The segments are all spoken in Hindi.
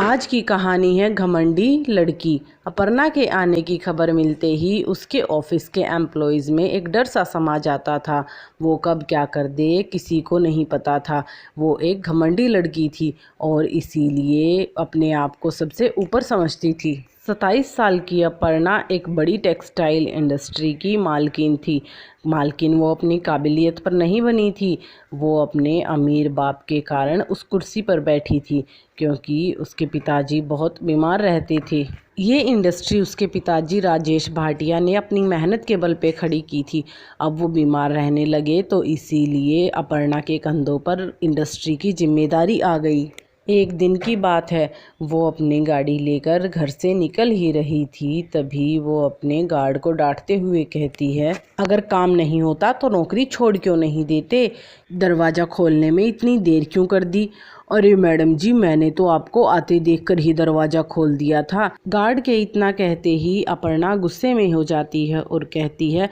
आज की कहानी है घमंडी लड़की। अपर्णा के आने की खबर मिलते ही उसके ऑफिस के एम्प्लॉयज़ में एक डर सा समा जाता था। वो कब क्या कर दे किसी को नहीं पता था। वो एक घमंडी लड़की थी और इसीलिए अपने आप को सबसे ऊपर समझती थी। 27 साल की अपर्णा एक बड़ी टेक्सटाइल इंडस्ट्री की मालकिन थी। मालकिन वो अपनी काबिलियत पर नहीं बनी थी, वो अपने अमीर बाप के कारण उस कुर्सी पर बैठी थी क्योंकि उसके पिताजी बहुत बीमार रहते थे। ये इंडस्ट्री उसके पिताजी राजेश भाटिया ने अपनी मेहनत के बल पे खड़ी की थी। अब वो बीमार रहने लगे तो इसीलिए अपर्णा के कंधों पर इंडस्ट्री की जिम्मेदारी आ गई। एक दिन की बात है, वो अपनी गाड़ी लेकर घर से निकल ही रही थी, तभी वो अपने गार्ड को डांटते हुए कहती है, अगर काम नहीं होता तो नौकरी छोड़ क्यों नहीं देते? दरवाज़ा खोलने में इतनी देर क्यों कर दी? अरे मैडम जी, मैंने तो आपको आते देखकर ही दरवाज़ा खोल दिया था। गार्ड के इतना कहते ही अपर्णा गुस्से में हो जाती है और कहती है,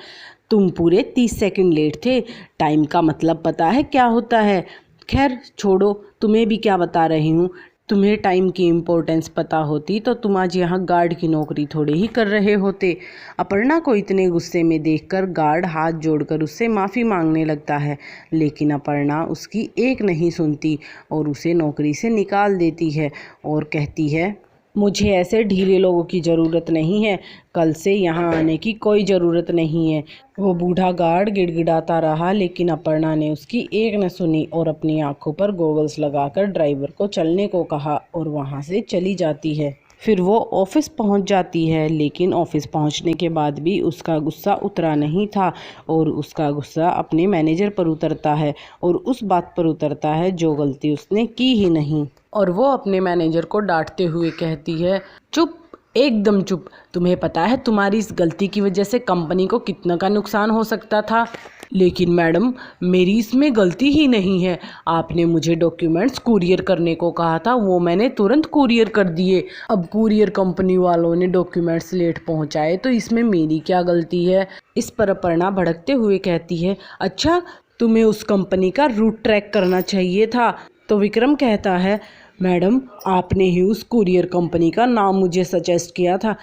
तुम पूरे 30 सेकंड लेट थे। टाइम का मतलब पता है क्या होता है? खैर छोड़ो, तुम्हें भी क्या बता रही हूँ। तुम्हें टाइम की इम्पोर्टेंस पता होती तो तुम आज यहाँ गार्ड की नौकरी थोड़े ही कर रहे होते। अपर्णा को इतने गुस्से में देखकर गार्ड हाथ जोड़कर उससे माफ़ी मांगने लगता है, लेकिन अपर्णा उसकी एक नहीं सुनती और उसे नौकरी से निकाल देती है और कहती है, मुझे ऐसे ढीले लोगों की ज़रूरत नहीं है। कल से यहाँ आने की कोई ज़रूरत नहीं है। वो बूढ़ा गार्ड गिड़गिड़ाता रहा, लेकिन अपर्णा ने उसकी एक न सुनी और अपनी आंखों पर गॉगल्स लगाकर ड्राइवर को चलने को कहा और वहाँ से चली जाती है। फिर वो ऑफिस पहुंच जाती है, लेकिन ऑफिस पहुंचने के बाद भी उसका गुस्सा उतरा नहीं था और उसका गुस्सा अपने मैनेजर पर उतरता है और उस बात पर उतरता है जो गलती उसने की ही नहीं। और वो अपने मैनेजर को डांटते हुए कहती है, चुप, एकदम चुप। तुम्हें पता है तुम्हारी इस गलती की वजह से कंपनी को कितना का नुकसान हो सकता था? लेकिन मैडम, मेरी इसमें गलती ही नहीं है। आपने मुझे डॉक्यूमेंट्स कुरियर करने को कहा था, वो मैंने तुरंत कुरियर कर दिए। अब कुरियर कंपनी वालों ने डॉक्यूमेंट्स लेट पहुंचाए तो इसमें मेरी क्या गलती है? इस पर अपर्णा भड़कते हुए कहती है, अच्छा, तुम्हें उस कंपनी का रूट ट्रैक करना चाहिए था। तो विक्रम कहता है, मैडम, आपने ही उस कुरियर कंपनी का नाम मुझे सजेस्ट किया था।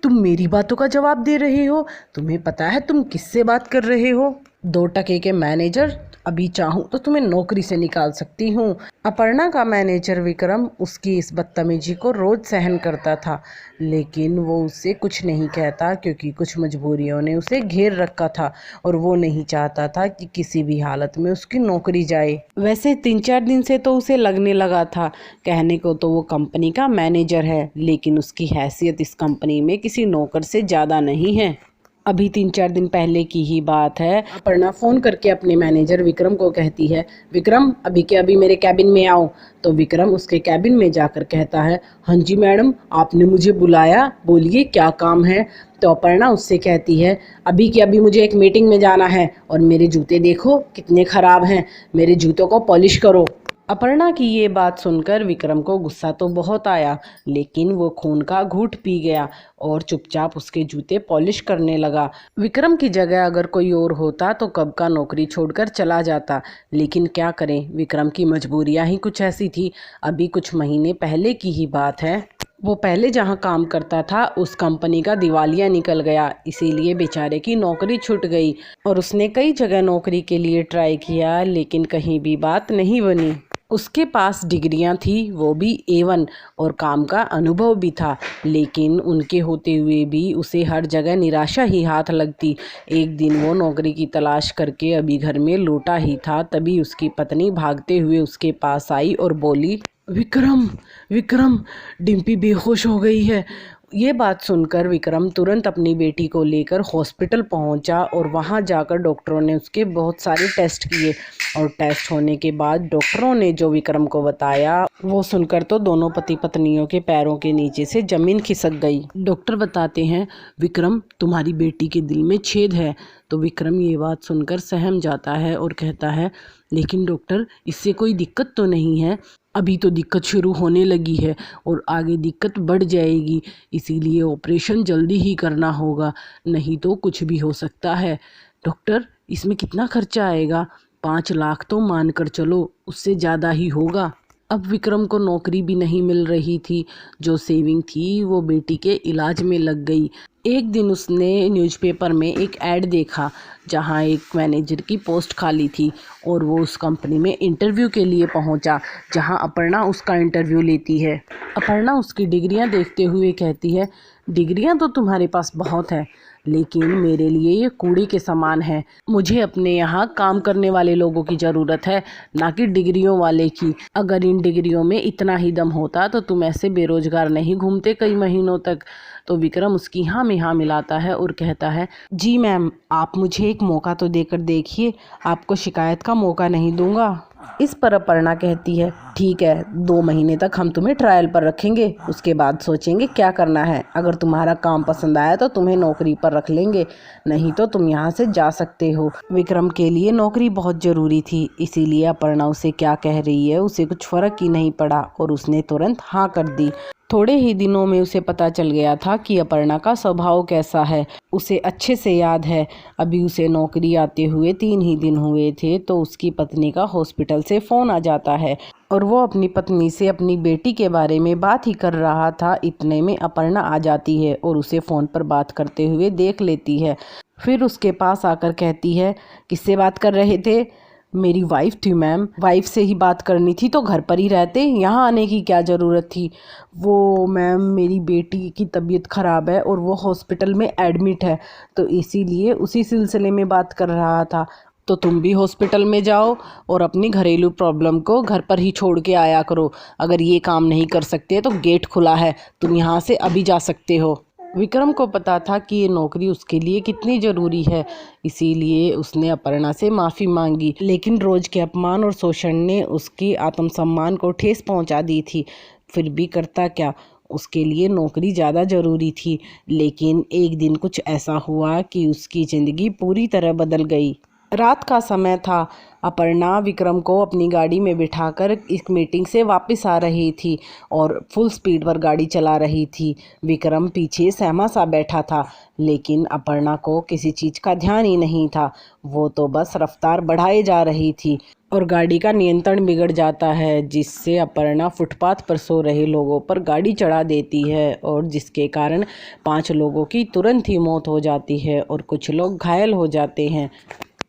तुम मेरी बातों का जवाब दे रहे हो? तुम्हें पता है तुम किससे बात कर रहे हो? 2 टके के मैनेजर। अभी चाहूँ तो तुम्हें नौकरी से निकाल सकती हूँ। अपर्णा का मैनेजर विक्रम उसकी इस बदतमीजी को रोज सहन करता था, लेकिन वो उससे कुछ नहीं कहता क्योंकि कुछ मजबूरियों ने उसे घेर रखा था और वो नहीं चाहता था कि किसी भी हालत में उसकी नौकरी जाए। वैसे 3-4 दिन से तो उसे लगने लगा था, कहने को तो वो कंपनी का मैनेजर है, लेकिन उसकी हैसियत इस कंपनी में किसी नौकर से ज़्यादा नहीं है। अभी 3-4 दिन पहले की ही बात है। अपर्णा फ़ोन करके अपने मैनेजर विक्रम को कहती है, विक्रम, अभी के अभी मेरे कैबिन में आओ। तो विक्रम उसके कैबिन में जाकर कहता है, हाँ जी मैडम, आपने मुझे बुलाया, बोलिए क्या काम है? तो अपर्णा उससे कहती है, अभी के अभी मुझे एक मीटिंग में जाना है और मेरे जूते देखो कितने ख़राब हैं, मेरे जूतों को पॉलिश करो। अपर्णा की ये बात सुनकर विक्रम को गुस्सा तो बहुत आया, लेकिन वो खून का घूंट पी गया और चुपचाप उसके जूते पॉलिश करने लगा। विक्रम की जगह अगर कोई और होता तो कब का नौकरी छोड़कर चला जाता, लेकिन क्या करें, विक्रम की मजबूरियां ही कुछ ऐसी थी। अभी कुछ महीने पहले की ही बात है। वो पहले जहाँ काम करता था उस कंपनी का दिवालिया निकल गया, इसीलिए बेचारे की नौकरी छूट गई और उसने कई जगह नौकरी के लिए ट्राई किया, लेकिन कहीं भी बात नहीं बनी। उसके पास डिग्रियां थी, वो भी A1, और काम का अनुभव भी था, लेकिन उनके होते हुए भी उसे हर जगह निराशा ही हाथ लगती। एक दिन वो नौकरी की तलाश करके अभी घर में लौटा ही था, तभी उसकी पत्नी भागते हुए उसके पास आई और बोली, विक्रम, विक्रम, डिम्पी बेहोश हो गई है। ये बात सुनकर विक्रम तुरंत अपनी बेटी को लेकर हॉस्पिटल पहुंचा और वहां जाकर डॉक्टरों ने उसके बहुत सारे टेस्ट किए और टेस्ट होने के बाद डॉक्टरों ने जो विक्रम को बताया वो सुनकर तो दोनों पति पत्नियों के पैरों के नीचे से जमीन खिसक गई। डॉक्टर बताते हैं, विक्रम, तुम्हारी बेटी के दिल में छेद है। तो विक्रम ये बात सुनकर सहम जाता है और कहता है, लेकिन डॉक्टर, इससे कोई दिक्कत तो नहीं है? अभी तो दिक्कत शुरू होने लगी है और आगे दिक्कत बढ़ जाएगी, इसीलिए ऑपरेशन जल्दी ही करना होगा, नहीं तो कुछ भी हो सकता है। डॉक्टर, इसमें कितना खर्चा आएगा? 5 लाख तो मान कर चलो, उससे ज़्यादा ही होगा। अब विक्रम को नौकरी भी नहीं मिल रही थी। जो सेविंग थी वो बेटी के इलाज में लग गई। एक दिन उसने न्यूज़पेपर में एक ऐड देखा जहां एक मैनेजर की पोस्ट खाली थी और वो उस कंपनी में इंटरव्यू के लिए पहुंचा जहां अपर्णा उसका इंटरव्यू लेती है। अपर्णा उसकी डिग्रियां देखते हुए कहती है, डिग्रियां तो तुम्हारे पास बहुत है, लेकिन मेरे लिए ये कूड़े के समान है। मुझे अपने यहाँ काम करने वाले लोगों की ज़रूरत है, ना कि डिग्रियों वाले की। अगर इन डिग्रियों में इतना ही दम होता तो तुम ऐसे बेरोजगार नहीं घूमते कई महीनों तक। तो विक्रम उसकी हाँ में हाँ मिलाता है और कहता है, जी मैम, आप मुझे एक मौका तो देकर देखिए, आपको शिकायत का मौका नहीं दूंगा। इस पर अपर्णा कहती है, ठीक है, 2 महीने तक हम तुम्हें ट्रायल पर रखेंगे, उसके बाद सोचेंगे क्या करना है। अगर तुम्हारा काम पसंद आया तो तुम्हें नौकरी पर रख लेंगे, नहीं तो तुम यहाँ से जा सकते हो। विक्रम के लिए नौकरी बहुत ज़रूरी थी, इसीलिए अपर्णा उसे क्या कह रही है उसे कुछ फ़र्क ही नहीं पड़ा और उसने तुरंत हाँ कर दी। थोड़े ही दिनों में उसे पता चल गया था कि अपर्णा का स्वभाव कैसा है। उसे अच्छे से याद है, अभी उसे नौकरी आते हुए 3 ही दिन हुए थे तो उसकी पत्नी का हॉस्पिटल से फ़ोन आ जाता है और वो अपनी पत्नी से अपनी बेटी के बारे में बात ही कर रहा था। इतने में अपर्णा आ जाती है और उसे फ़ोन पर बात करते हुए देख लेती है। फिर उसके पास आकर कहती है, किससे बात कर रहे थे? मेरी वाइफ थी मैम। वाइफ से ही बात करनी थी तो घर पर ही रहते, यहाँ आने की क्या ज़रूरत थी? वो मैम, मेरी बेटी की तबीयत ख़राब है और वो हॉस्पिटल में एडमिट है, तो इसीलिए उसी सिलसिले में बात कर रहा था। तो तुम भी हॉस्पिटल में जाओ और अपनी घरेलू प्रॉब्लम को घर पर ही छोड़ के आया करो। अगर ये काम नहीं कर सकते तो गेट खुला है, तुम यहाँ से अभी जा सकते हो। विक्रम को पता था कि ये नौकरी उसके लिए कितनी ज़रूरी है, इसीलिए उसने अपर्णा से माफ़ी मांगी, लेकिन रोज़ के अपमान और शोषण ने उसकी आत्मसम्मान को ठेस पहुंचा दी थी। फिर भी करता क्या, उसके लिए नौकरी ज़्यादा ज़रूरी थी। लेकिन एक दिन कुछ ऐसा हुआ कि उसकी ज़िंदगी पूरी तरह बदल गई। रात का समय था। अपर्णा विक्रम को अपनी गाड़ी में बिठाकर इस मीटिंग से वापस आ रही थी और फुल स्पीड पर गाड़ी चला रही थी। विक्रम पीछे सहमा सा बैठा था, लेकिन अपर्णा को किसी चीज़ का ध्यान ही नहीं था। वो तो बस रफ्तार बढ़ाए जा रही थी और गाड़ी का नियंत्रण बिगड़ जाता है, जिससे अपर्णा फुटपाथ पर सो रहे लोगों पर गाड़ी चढ़ा देती है और जिसके कारण 5 लोगों की तुरंत ही मौत हो जाती है और कुछ लोग घायल हो जाते हैं।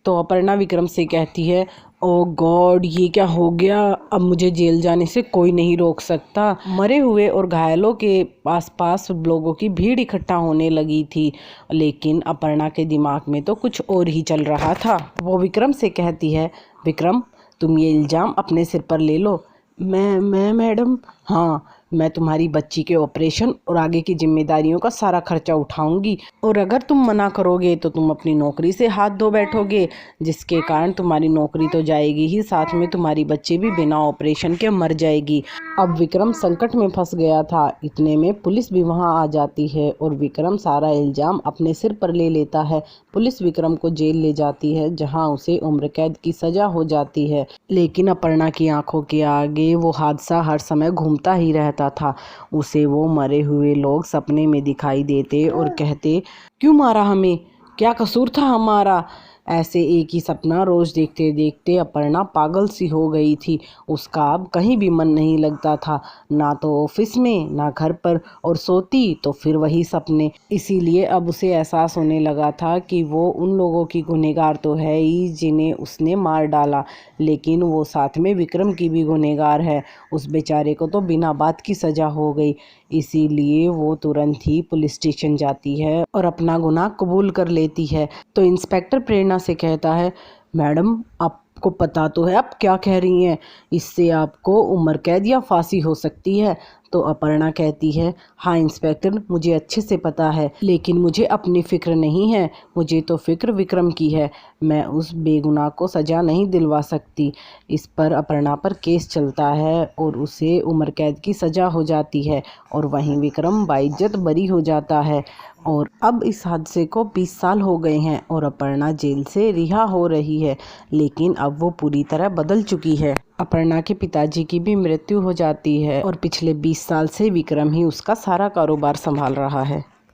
तो अपर्णा विक्रम से कहती है, ओ गॉड, ये क्या हो गया? अब मुझे जेल जाने से कोई नहीं रोक सकता। मरे हुए और घायलों के आसपास लोगों की भीड़ इकट्ठा होने लगी थी, लेकिन अपर्णा के दिमाग में तो कुछ और ही चल रहा था। वो विक्रम से कहती है, विक्रम, तुम ये इल्ज़ाम अपने सिर पर ले लो। मैं मैडम, हाँ, मैं तुम्हारी बच्ची के ऑपरेशन और आगे की जिम्मेदारियों का सारा खर्चा उठाऊंगी और अगर तुम मना करोगे तो तुम अपनी नौकरी से हाथ धो बैठोगे, जिसके कारण तुम्हारी नौकरी तो जाएगी ही, साथ में तुम्हारी बच्ची भी बिना ऑपरेशन के मर जाएगी। अब विक्रम संकट में फंस गया था। इतने में पुलिस भी वहां आ जाती है और विक्रम सारा इल्ज़ाम अपने सिर पर ले लेता है। पुलिस विक्रम को जेल ले जाती है, जहां उसे उम्र कैद की सजा हो जाती है। लेकिन अपर्णा की आंखों के आगे वो हादसा हर समय घूमता ही रहता था। उसे वो मरे हुए लोग सपने में दिखाई देते और कहते, क्यों मारा हमें, क्या कसूर था हमारा? ऐसे एक ही सपना रोज देखते देखते अपर्णा पागल सी हो गई थी। उसका अब कहीं भी मन नहीं लगता था, ना तो ऑफिस में ना घर पर, और सोती तो फिर वही सपने। इसीलिए अब उसे एहसास होने लगा था कि वो उन लोगों की गुनहगार तो है ही जिन्हें उसने मार डाला, लेकिन वो साथ में विक्रम की भी गुनहगार है। उस बेचारे को तो बिना बात की सजा हो गई। इसीलिए वो तुरंत ही पुलिस स्टेशन जाती है और अपना गुनाह कबूल कर लेती है। तो इंस्पेक्टर प्रेरणा से कहता है, मैडम, आपको पता तो है आप क्या कह रही हैं, इससे आपको उम्र कैद या फांसी हो सकती है। तो अपर्णा कहती है, हाँ इंस्पेक्टर, मुझे अच्छे से पता है, लेकिन मुझे अपनी फ़िक्र नहीं है, मुझे तो फ़िक्र विक्रम की है। मैं उस बेगुनाह को सज़ा नहीं दिलवा सकती। इस पर अपर्णा पर केस चलता है और उसे उम्र कैद की सज़ा हो जाती है और वहीं विक्रम बाइज्जत बरी हो जाता है। और अब इस हादसे को 20 साल हो गए हैं और अपर्णा जेल से रिहा हो रही है, लेकिन अब वो पूरी तरह बदल चुकी है। अपर्णा के पिताजी की भी मृत्यु हो जाती है और पिछले 20 साल से विक्रम ही उसका सारा कारोबार संभाल रहा है।